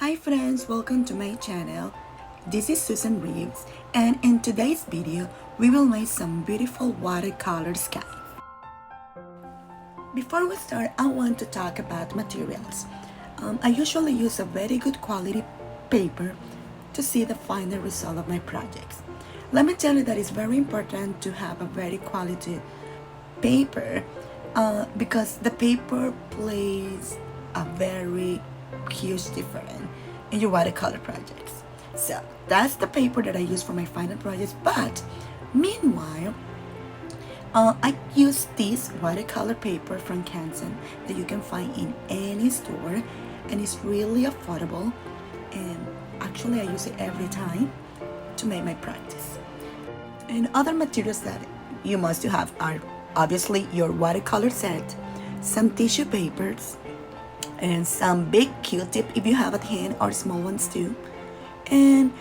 Hi friends, welcome to my channel. This is Susan Reeves, and in today's video, we will make some beautiful watercolor sky. Before we start, I want to talk about materials. I usually use a very good quality paper to see the final result of my projects. Let me tell you that it's very important to have a very quality paper because the paper plays a very huge difference in your watercolor projects. So that's the paper that I use for my final projects. But meanwhile, I use this watercolor paper from Canson that you can find in any store, and it's really affordable. And actually, I use it every time to make my practice. And other materials that you must have are obviously your watercolor set, some tissue papers, and some big Q-tip if you have at hand, or small ones too, and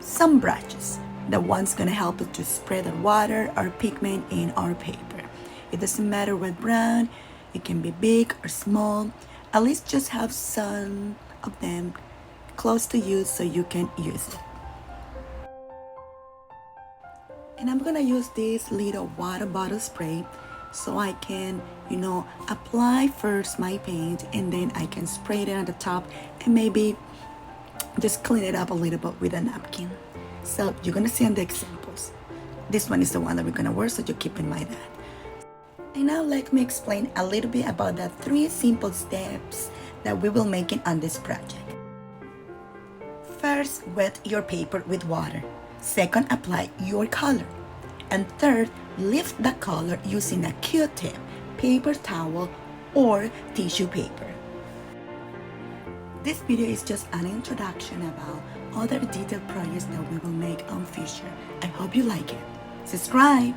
some brushes. The one's gonna help us to spread the water or pigment in our paper. It doesn't matter what brand, it can be big or small. At least just have some of them close to you so you can use it. And I'm gonna use this little water bottle spray so I can, apply first my paint, and then I can spray it on the top and maybe just clean it up a little bit with a napkin. So you're gonna see on the examples. This one is the one that we're gonna work, so you keep in mind that. And now let me explain a little bit about the 3 simple steps that we will make on this project. First, wet your paper with water. Second, apply your color. And third, lift the color using a Q-tip, paper towel, or tissue paper. This video is just an introduction about other detailed projects that we will make on future. I hope you like it. Subscribe!